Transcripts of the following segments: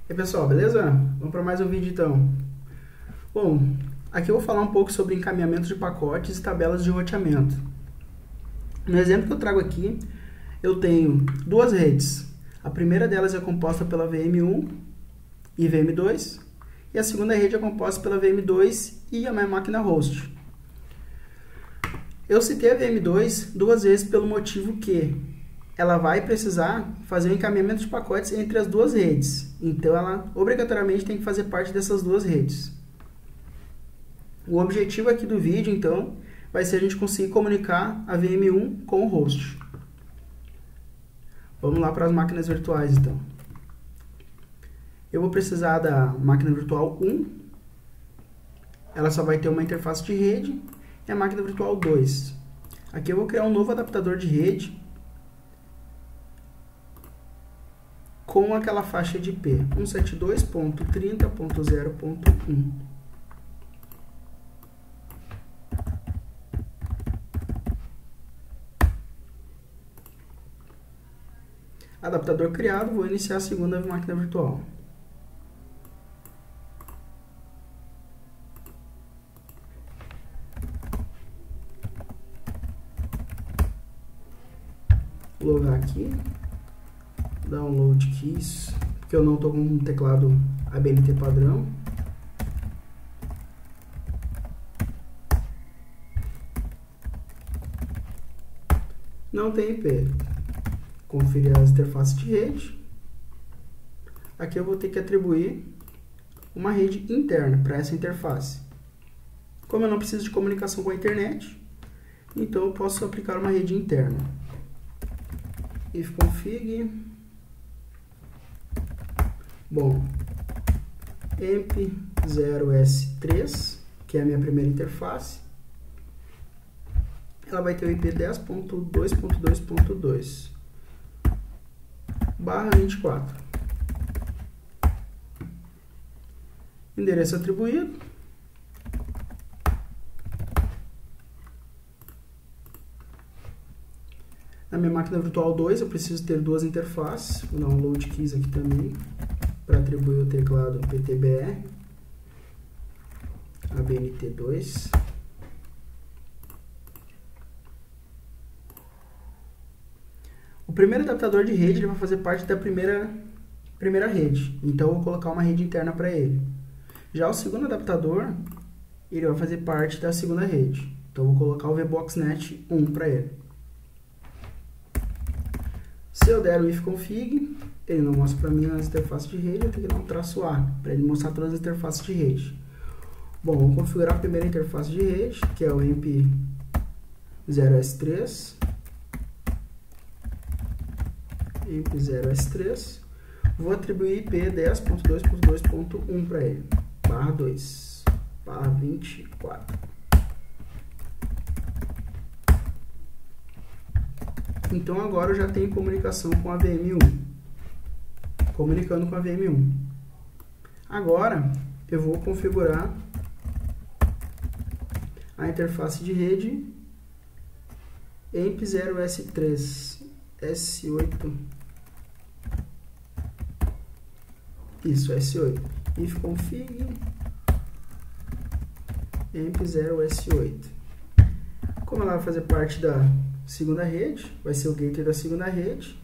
E aí, pessoal, beleza? Vamos para mais um vídeo então. Bom, aqui eu vou falar um pouco sobre encaminhamento de pacotes e tabelas de roteamento. No exemplo que eu trago aqui, eu tenho duas redes. A primeira delas é composta pela VM1 e VM2, e a segunda rede é composta pela VM2 e a minha máquina host. Eu citei a VM2 duas vezes pelo motivo que ela vai precisar fazer o encaminhamento de pacotes entre as duas redes. Então, ela obrigatoriamente tem que fazer parte dessas duas redes. O objetivo aqui do vídeo, então, vai ser a gente conseguir comunicar a VM1 com o host. Vamos lá para as máquinas virtuais, então. Eu vou precisar da máquina virtual 1. Ela só vai ter uma interface de rede. E a máquina virtual 2. Aqui eu vou criar um novo adaptador de rede com aquela faixa de IP 172.30.0.1. Adaptador criado, vou iniciar a segunda máquina virtual. Vou logar aqui. Download keys, porque eu não estou com um teclado ABNT padrão. Não tem IP. Conferir as interfaces de rede. Aqui eu vou ter que atribuir uma rede interna para essa interface. Como eu não preciso de comunicação com a internet, então eu posso aplicar uma rede interna. Ifconfig. Bom, EMP0S3, que é a minha primeira interface, ela vai ter o IP 10.2.2.2 /24. Endereço atribuído. Na minha máquina virtual 2 eu preciso ter duas interfaces. Vou dar um load keys aqui também para atribuir o teclado PTBR ABNT2. O primeiro adaptador de rede ele vai fazer parte da primeira rede, então eu vou colocar uma rede interna para ele. Já o segundo adaptador ele vai fazer parte da segunda rede, então eu vou colocar o VBoxNet 1 para ele. Se eu der o ifconfig, ele não mostra para mim as interfaces de rede, eu tenho que dar um traço A para ele mostrar todas as interfaces de rede. Bom, vou configurar a primeira interface de rede, que é o EMP0S3. EMP0S3. Vou atribuir IP 10.2.2.1 para ele, /2, /24. Então agora eu já tenho comunicação com a VM1. Comunicando com a VM1. Agora eu vou configurar a interface de rede EMP0S3 S8. Isso, S8. Ifconfig EMP0S8. Como ela vai fazer parte da segunda rede, vai ser o gateway da segunda rede.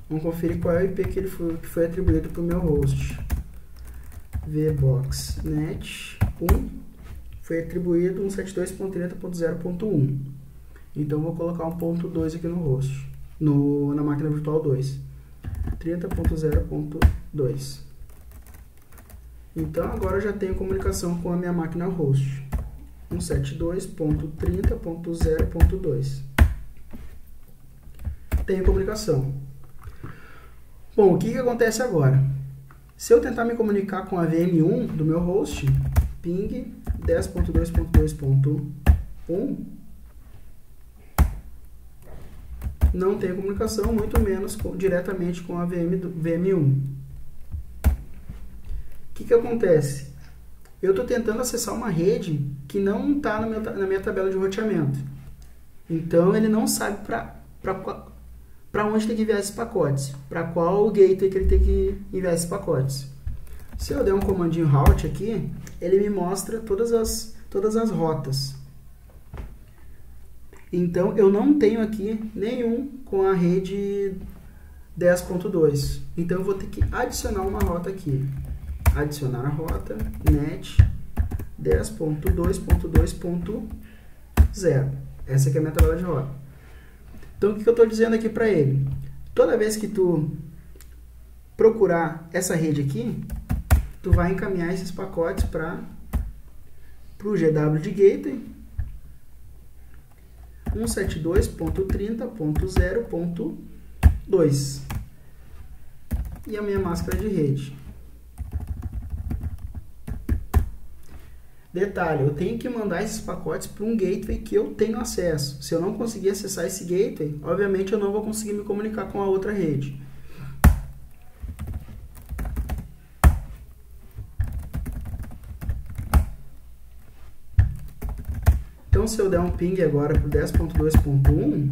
Vamos conferir qual é o IP que foi atribuído para o meu host. VBoxNet 1 foi atribuído 172.30.0.1. Então vou colocar um ponto 2 aqui no host, na máquina virtual 2. 30.0.2. Então agora eu já tenho comunicação com a minha máquina host. 172.30.0.2. Tenho comunicação. Bom, o que acontece agora? Se eu tentar me comunicar com a VM1 do meu host, ping 10.2.2.1, não tem comunicação, muito menos diretamente com a VM1. O que acontece? Eu estou tentando acessar uma rede que não está na minha tabela de roteamento. Então, ele não sabe para para onde tem que enviar esses pacotes, para qual gateway que ele tem que enviar esses pacotes. Se eu der um comandinho route aqui, ele me mostra todas as rotas. Então, eu não tenho aqui nenhum com a rede 10.2. Então, eu vou ter que adicionar uma rota aqui. Adicionar a rota net 10.2.2.0. Essa aqui é a minha tabela de rota. Então, o que eu estou dizendo aqui para ele? Toda vez que tu procurar essa rede aqui, tu vai encaminhar esses pacotes para o GW de gateway 172.30.0.2 e a minha máscara de rede. Detalhe, eu tenho que mandar esses pacotes para um gateway que eu tenho acesso. Se eu não conseguir acessar esse gateway, obviamente eu não vou conseguir me comunicar com a outra rede. Então, se eu der um ping agora para o 10.2.1,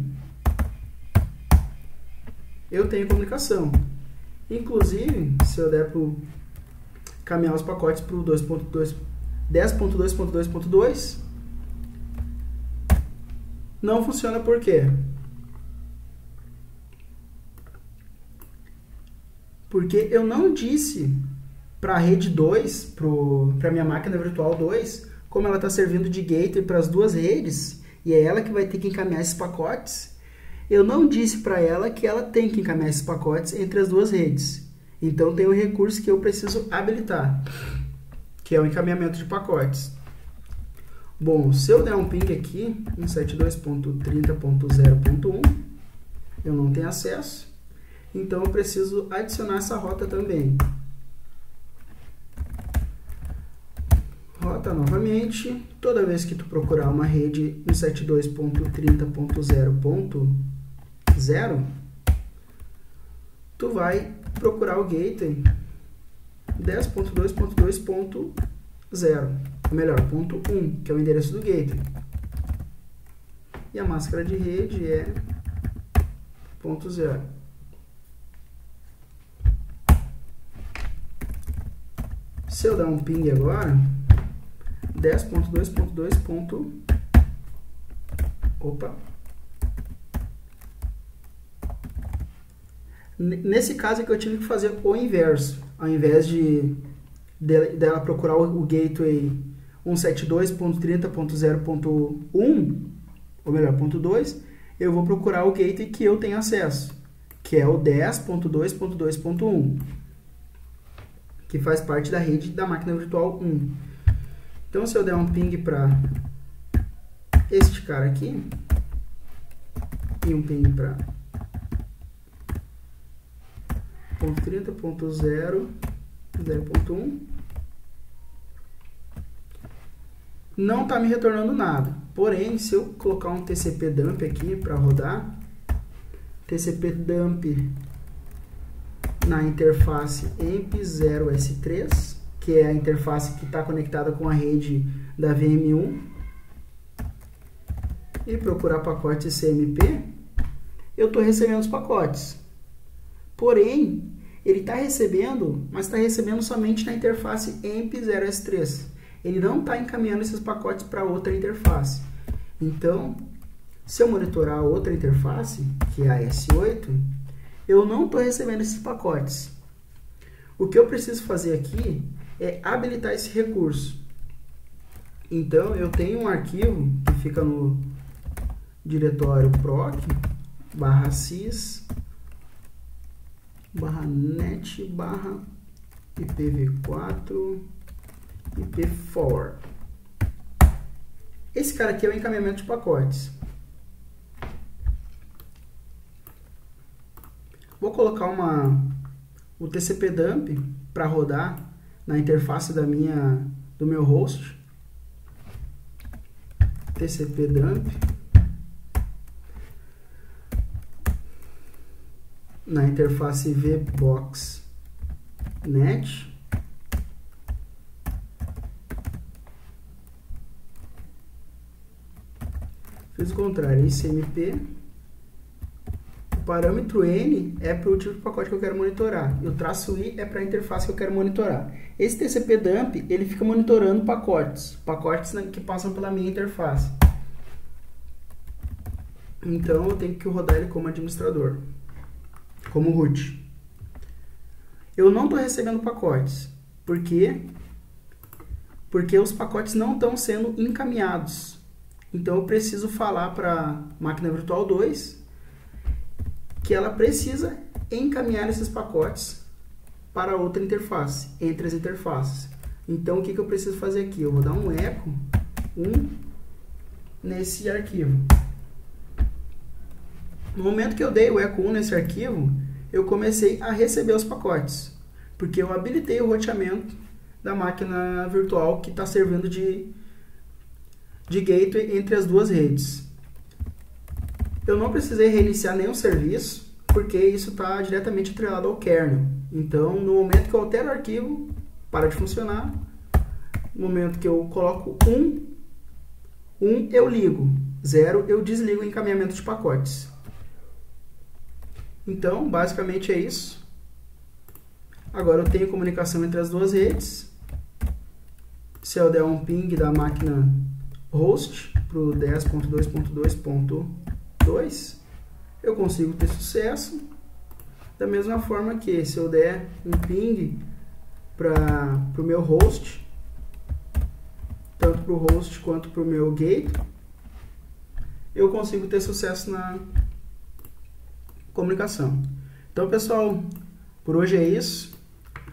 eu tenho comunicação. Inclusive, se eu der para caminhar os pacotes para o 10.2.2.2, não funciona por quê? Porque eu não disse para a rede 2, para a minha máquina virtual 2, como ela está servindo de gateway para as duas redes, e é ela que vai ter que encaminhar esses pacotes, eu não disse para ela que ela tem que encaminhar esses pacotes entre as duas redes. Então, tem um recurso que eu preciso habilitar, que é o encaminhamento de pacotes. Bom, se eu der um ping aqui, 172.30.0.1, eu não tenho acesso, então eu preciso adicionar essa rota também. Rota novamente, toda vez que tu procurar uma rede 172.30.0.0, tu vai procurar o gateway 10.2.2.0, ou melhor, ponto 1, que é o endereço do gateway. E a máscara de rede é ponto 0. Se eu dar um ping agora, 10.2.2. Opa. Nesse caso é que eu tive que fazer o inverso. Ao invés dela procurar o gateway 172.30.0.1, ou melhor, ponto 2, eu vou procurar o gateway que eu tenho acesso, que é o 10.2.2.1, que faz parte da rede da máquina virtual 1. Então, se eu der um ping para este cara aqui, e um ping para ponto 30.0.0.1, não está me retornando nada. Porém, se eu colocar um TCP dump aqui para rodar, TCP dump na interface EMP0S3, que é a interface que está conectada com a rede da VM1, e procurar pacotes CMP, eu estou recebendo os pacotes. Porém, ele está recebendo, mas está recebendo somente na interface EMP0S3. Ele não está encaminhando esses pacotes para outra interface. Então, se eu monitorar a outra interface, que é a S8, eu não estou recebendo esses pacotes. O que eu preciso fazer aqui é habilitar esse recurso. Então, eu tenho um arquivo que fica no diretório proc /sys /net /ipv4 ip4. Esse cara aqui é o encaminhamento de pacotes. Vou colocar o TCP dump para rodar na interface do meu host. TCP dump na interface vbox net. Fiz o contrário, ICMP parâmetro N é para o tipo de pacote que eu quero monitorar. E o traço I é para a interface que eu quero monitorar. Esse TCP dump, ele fica monitorando pacotes que passam pela minha interface. Então, eu tenho que rodar ele como administrador, como root. Eu não estou recebendo pacotes. Por quê? Porque os pacotes não estão sendo encaminhados. Então, eu preciso falar para a máquina virtual 2 que ela precisa encaminhar esses pacotes para outra interface, entre as interfaces. Então, o que eu preciso fazer aqui? Eu vou dar um echo 1 nesse arquivo. No momento que eu dei o echo 1 nesse arquivo, eu comecei a receber os pacotes, porque eu habilitei o roteamento da máquina virtual que está servindo de gateway entre as duas redes. Eu não precisei reiniciar nenhum serviço, porque isso está diretamente atrelado ao kernel. Então, no momento que eu altero o arquivo, para de funcionar. No momento que eu coloco 1, eu ligo. 0, eu desligo o encaminhamento de pacotes. Então, basicamente é isso. Agora eu tenho comunicação entre as duas redes. Se eu der um ping da máquina host para o 10.2.2.2, eu consigo ter sucesso. Da mesma forma que se eu der um ping para o meu host, tanto para o host quanto para o meu gate, eu consigo ter sucesso na comunicação. Então, pessoal, por hoje é isso.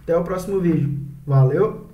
Até o próximo vídeo. Valeu!